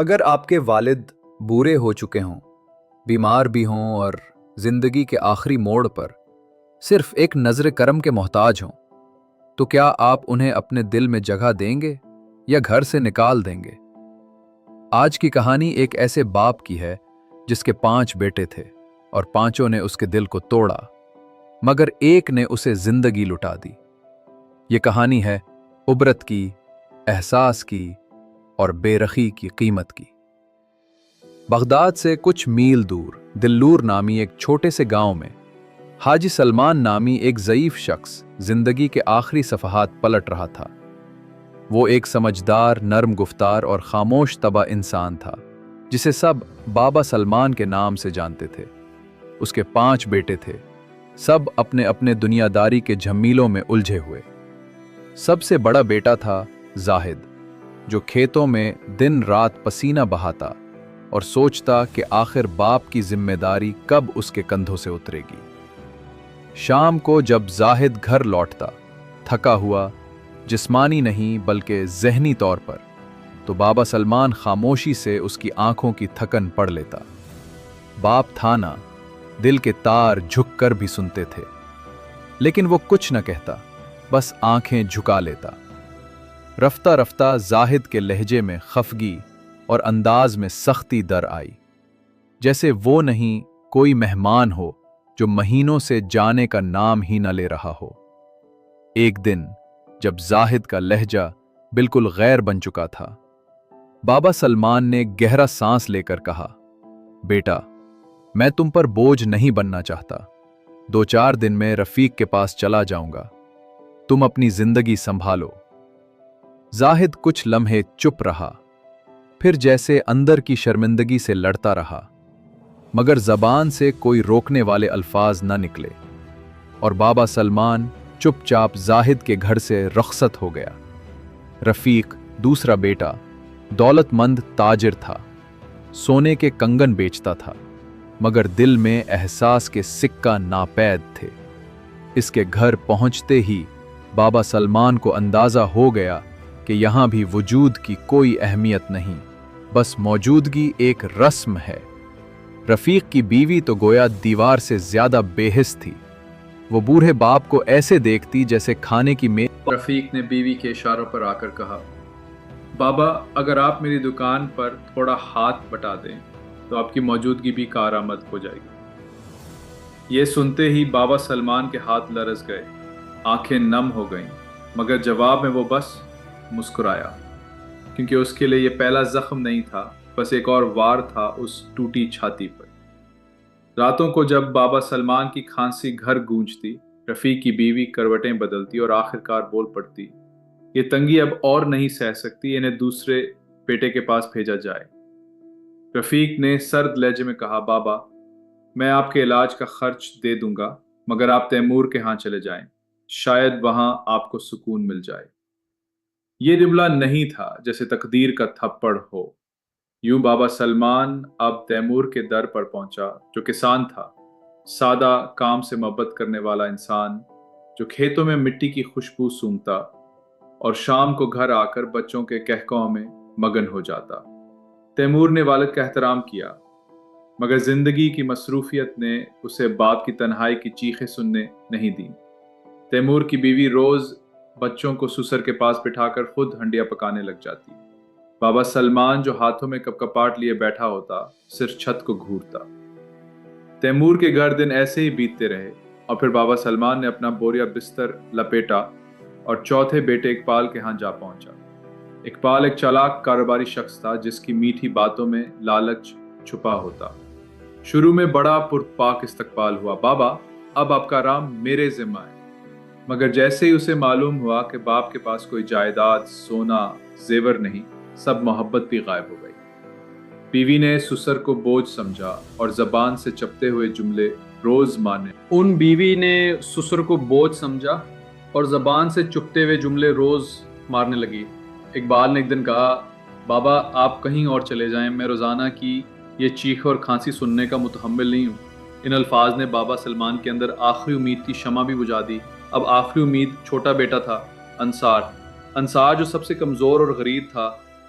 اگر آپ کے والد بوڑھے ہو چکے ہوں، بیمار بھی ہوں اور زندگی کے آخری موڑ پر صرف ایک نظر کرم کے محتاج ہوں، تو کیا آپ انہیں اپنے دل میں جگہ دیں گے یا گھر سے نکال دیں گے؟ آج کی کہانی ایک ایسے باپ کی ہے جس کے 5 بیٹے تھے اور پانچوں نے اس کے دل کو توڑا، مگر ایک نے اسے زندگی لٹا دی۔ یہ کہانی ہے عبرت کی، احساس کی اور بے رخی کی قیمت کی۔ بغداد سے کچھ میل دور دلور نامی ایک چھوٹے سے گاؤں میں حاجی سلمان نامی ایک ضعیف شخص زندگی کے آخری صفحات پلٹ رہا تھا۔ وہ ایک سمجھدار، نرم گفتار اور خاموش طبع انسان تھا جسے سب بابا سلمان کے نام سے جانتے تھے۔ اس کے 5 بیٹے تھے، سب اپنے اپنے دنیا داری کے جھمیلوں میں الجھے ہوئے۔ سب سے بڑا بیٹا تھا زاہد، جو کھیتوں میں دن رات پسینہ بہاتا اور سوچتا کہ آخر باپ کی ذمہ داری کب اس کے کندھوں سے اترے گی۔ شام کو جب زاہد گھر لوٹتا، تھکا ہوا، جسمانی نہیں بلکہ ذہنی طور پر، تو بابا سلمان خاموشی سے اس کی آنکھوں کی تھکن پڑھ لیتا۔ باپ تھا نا، دل کے تار جھک کر بھی سنتے تھے، لیکن وہ کچھ نہ کہتا، بس آنکھیں جھکا لیتا۔ رفتہ رفتہ زاہد کے لہجے میں خفگی اور انداز میں سختی در آئی، جیسے وہ نہیں کوئی مہمان ہو جو مہینوں سے جانے کا نام ہی نہ لے رہا ہو۔ ایک دن جب زاہد کا لہجہ بالکل غیر بن چکا تھا، بابا سلمان نے گہرا سانس لے کر کہا، بیٹا، میں تم پر بوجھ نہیں بننا چاہتا۔ 2-4 دن میں رفیق کے پاس چلا جاؤں گا، تم اپنی زندگی سنبھالو۔ زاہد کچھ لمحے چپ رہا، پھر جیسے اندر کی شرمندگی سے لڑتا رہا، مگر زبان سے کوئی روکنے والے الفاظ نہ نکلے، اور بابا سلمان چپ چاپ زاہد کے گھر سے رخصت ہو گیا۔ رفیق، دوسرا بیٹا، دولت مند تاجر تھا، سونے کے کنگن بیچتا تھا، مگر دل میں احساس کے سکہ ناپید تھے۔ اس کے گھر پہنچتے ہی بابا سلمان کو اندازہ ہو گیا کہ یہاں بھی وجود کی کوئی اہمیت نہیں، بس موجودگی ایک رسم ہے۔ رفیق کی بیوی تو گویا دیوار سے زیادہ بے حس تھی، وہ بوڑھے باپ کو ایسے دیکھتی جیسے کھانے کی میز۔ رفیق نے بیوی کے اشاروں پر آ کر کہا، بابا، اگر آپ میری دکان پر تھوڑا ہاتھ بٹا دیں تو آپ کی موجودگی بھی کارآمد ہو جائے گی۔ یہ سنتے ہی بابا سلمان کے ہاتھ لرز گئے، آنکھیں نم ہو گئیں، مگر جواب میں وہ بس مسکرایا، کیونکہ اس کے لیے یہ پہلا زخم نہیں تھا، بس ایک اور وار تھا اس ٹوٹی چھاتی پر۔ راتوں کو جب بابا سلمان کی کھانسی گھر گونجتی، رفیق کی بیوی کروٹیں بدلتی اور آخرکار بول پڑتی، یہ تنگی اب اور نہیں سہ سکتی، انہیں دوسرے بیٹے کے پاس بھیجا جائے۔ رفیق نے سرد لہجے میں کہا، بابا، میں آپ کے علاج کا خرچ دے دوں گا، مگر آپ تیمور کے ہاں چلے جائیں، شاید وہاں آپ کو سکون مل جائے۔ یہ جملہ نہیں تھا جیسے تقدیر کا تھپڑ ہو۔ یوں بابا سلمان اب تیمور کے در پر پہنچا، جو کسان تھا، سادہ کام سے محبت کرنے والا انسان، جو کھیتوں میں مٹی کی خوشبو سونگھتا اور شام کو گھر آ کر بچوں کے کہکاؤں میں مگن ہو جاتا۔ تیمور نے والد کا احترام کیا، مگر زندگی کی مصروفیت نے اسے باپ کی تنہائی کی چیخیں سننے نہیں دیں۔ تیمور کی بیوی روز بچوں کو سسر کے پاس بٹھا کر خود ہنڈیاں پکانے لگ جاتی۔ بابا سلمان جو ہاتھوں میں کپ کپاٹ لیے بیٹھا ہوتا، صرف چھت کو گھورتا۔ تیمور کے گھر دن ایسے ہی بیتتے رہے، اور پھر بابا سلمان نے اپنا بوریا بستر لپیٹا اور چوتھے بیٹے اقبال کے ہاں جا پہنچا۔ اقبال ایک چالاک کاروباری شخص تھا جس کی میٹھی باتوں میں لالچ چھپا ہوتا۔ شروع میں بڑا پرپاک استقبال ہوا، بابا، اب آپ کا آرام میرے ذمہ ہے۔ مگر جیسے ہی اسے معلوم ہوا کہ باپ کے پاس کوئی جائیداد، سونا، زیور نہیں، سب محبت بھی غائب ہو گئی۔ بیوی نے سسر کو بوجھ سمجھا اور زبان سے چپتے ہوئے جملے روز مانے۔ بیوی نے سسر کو بوجھ سمجھا اور زبان سے چپتے ہوئے جملے روز مارنے لگی۔ اقبال نے ایک دن کہا، بابا، آپ کہیں اور چلے جائیں، میں روزانہ کی یہ چیخ اور کھانسی سننے کا متحمل نہیں ہوں۔ ان الفاظ نے بابا سلمان کے اندر آخری امید کی شمع بھی بجھا دی۔ اب آخری امید چھوٹا بیٹا تھا، انصار جو سب سے کمزور اور غریب تھا،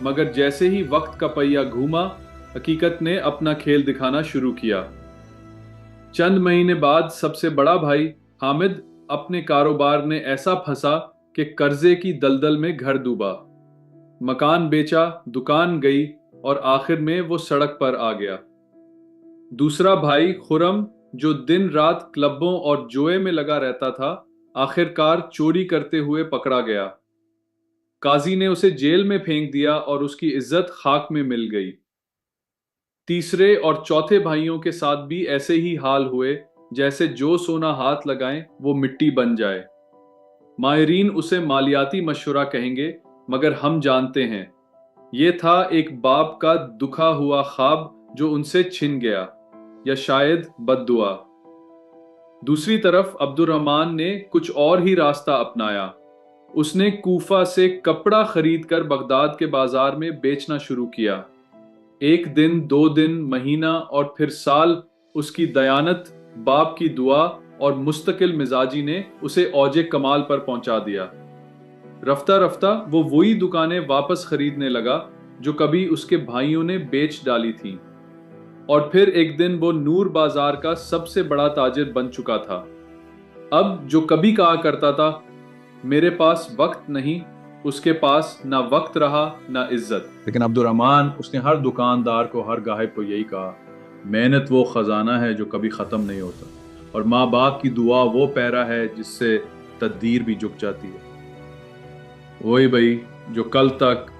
مگر جیسے ہی وقت کا پہیہ گھوما حقیقت نے اپنا کھیل دکھانا شروع کیا۔ چند مہینے بعد سب سے بڑا بھائی حامد اپنے کاروبار نے ایسا پھنسا کہ قرضے کی دلدل میں گھر ڈوبا، مکان بیچا، دکان گئی اور آخر میں وہ سڑک پر آ گیا۔ دوسرا بھائی خرم جو دن رات کلبوں اور جوئے میں لگا رہتا تھا آخرکار چوری کرتے ہوئے پکڑا گیا۔ قاضی نے اسے جیل میں پھینک دیا اور اس کی عزت خاک میں مل گئی۔ تیسرے اور چوتھے بھائیوں کے ساتھ بھی ایسے ہی حال ہوئے جیسے جو سونا ہاتھ لگائیں وہ مٹی بن جائے۔ ماہرین اسے مالیاتی مشورہ کہیں گے، مگر ہم جانتے ہیں یہ تھا ایک باپ کا دکھا ہوا خواب جو ان سے چھن گیا، یا شاید بد دعا۔ دوسری طرف عبد الرحمن نے کچھ اور ہی راستہ اپنایا۔ اس نے کوفہ سے کپڑا خرید کر بغداد کے بازار میں بیچنا شروع کیا۔ ایک دن، 2 دن، مہینہ اور پھر سال اس کی دیانت، باپ کی دعا اور مستقل مزاجی نے اسے اوج کمال پر پہنچا دیا۔ رفتہ رفتہ وہ وہی دکانیں واپس خریدنے لگا جو کبھی اس کے بھائیوں نے بیچ ڈالی تھیں، اور پھر ایک دن وہ نور بازار کا سب سے بڑا تاجر بن چکا تھا۔ اب جو کبھی کہا کرتا تھا میرے پاس وقت نہیں، اس کے پاس نہ وقت رہا نہ عزت۔ لیکن عبد الرحمن اس نے ہر دکاندار کو، ہر گاہک کو یہی کہا، محنت وہ خزانہ ہے جو کبھی ختم نہیں ہوتا، اور ماں باپ کی دعا وہ پیرا ہے جس سے تقدیر بھی جھک جاتی ہے۔ وہی بھائی جو کل تک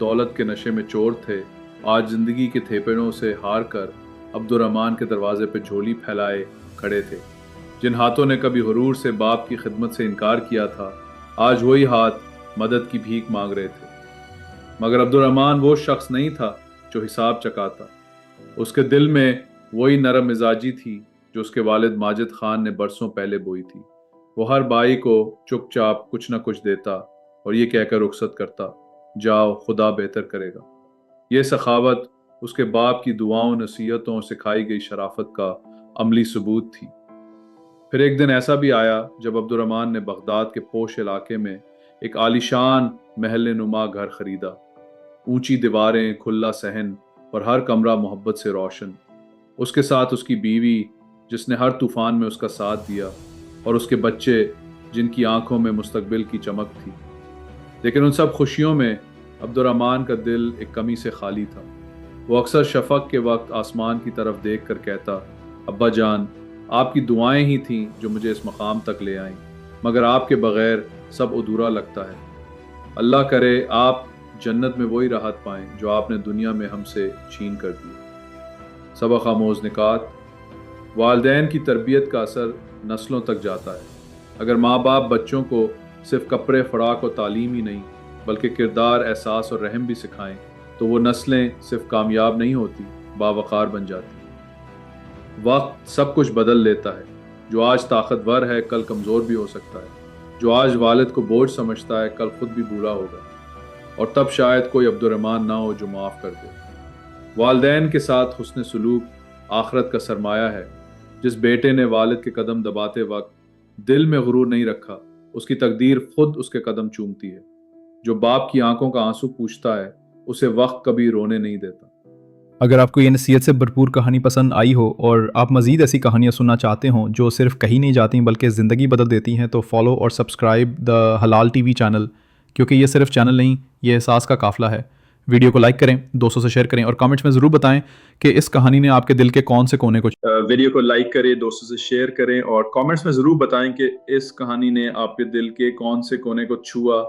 دولت کے نشے میں چور تھے، آج زندگی کے تھیپڑوں سے ہار کر عبد الرحمن کے دروازے پہ جھولی پھیلائے کھڑے تھے۔ جن ہاتھوں نے کبھی غرور سے باپ کی خدمت سے انکار کیا تھا، آج وہی ہاتھ مدد کی بھیک مانگ رہے تھے۔ مگر عبد الرحمن وہ شخص نہیں تھا جو حساب چکاتا۔ اس کے دل میں وہی نرم مزاجی تھی جو اس کے والد ماجد خان نے برسوں پہلے بوئی تھی۔ وہ ہر بھائی کو چپ چاپ کچھ نہ کچھ دیتا اور یہ کہہ کر رخصت کرتا، جاؤ خدا بہتر کرے گا۔ یہ سخاوت اس کے باپ کی دعاؤں، نصیحتوں اور سکھائی گئی شرافت کا عملی ثبوت تھی۔ پھر ایک دن ایسا بھی آیا جب عبد الرحمن نے بغداد کے پوش علاقے میں ایک عالیشان محل نما گھر خریدا۔ اونچی دیواریں، کھلا صحن اور ہر کمرہ محبت سے روشن۔ اس کے ساتھ اس کی بیوی جس نے ہر طوفان میں اس کا ساتھ دیا، اور اس کے بچے جن کی آنکھوں میں مستقبل کی چمک تھی۔ لیکن ان سب خوشیوں میں عبد الرحمن کا دل ایک کمی سے خالی تھا۔ وہ اکثر شفق کے وقت آسمان کی طرف دیکھ کر کہتا، ابا جان، آپ کی دعائیں ہی تھیں جو مجھے اس مقام تک لے آئیں، مگر آپ کے بغیر سب ادھورا لگتا ہے۔ اللہ کرے آپ جنت میں وہی راحت پائیں جو آپ نے دنیا میں ہم سے چھین کر دی۔ سبق آموز نکات: والدین کی تربیت کا اثر نسلوں تک جاتا ہے۔ اگر ماں باپ بچوں کو صرف کپڑے، خوراک اور تعلیم ہی نہیں بلکہ کردار، احساس اور رحم بھی سکھائیں تو وہ نسلیں صرف کامیاب نہیں ہوتی، باوقار بن جاتی۔ وقت سب کچھ بدل لیتا ہے۔ جو آج طاقتور ہے کل کمزور بھی ہو سکتا ہے۔ جو آج والد کو بوجھ سمجھتا ہے کل خود بھی بوڑھا ہوگا، اور تب شاید کوئی عبد الرحمن نہ ہو جو معاف کر دے۔ والدین کے ساتھ حسن سلوک آخرت کا سرمایہ ہے۔ جس بیٹے نے والد کے قدم دباتے وقت دل میں غرور نہیں رکھا، اس کی تقدیر خود اس کے قدم چومتی ہے۔ جو باپ کی آنکھوں کا آنسو پوچھتا ہے، اسے وقت کبھی رونے نہیں دیتا۔ اگر آپ کو یہ نصیحت سے بھرپور کہانی پسند آئی ہو اور آپ مزید ایسی کہانیاں سننا چاہتے ہوں جو صرف کہی نہیں جاتی بلکہ زندگی بدل دیتی ہیں، تو فالو اور سبسکرائب دا حلال ٹی وی چینل، کیونکہ یہ صرف چینل نہیں، یہ احساس کا قافلہ ہے۔ ویڈیو کو لائک کریں، دوستوں سے شیئر کریں، اور کامنٹس میں ضرور بتائیں کہ اس کہانی نے آپ کے دل کے کون سے کونے کو ویڈیو کو لائک کریں، دوستوں سے شیئر کریں، اور کامنٹس میں ضرور بتائیں کہ اس کہانی نے آپ کے دل کے کون سے کونے کو چھوا۔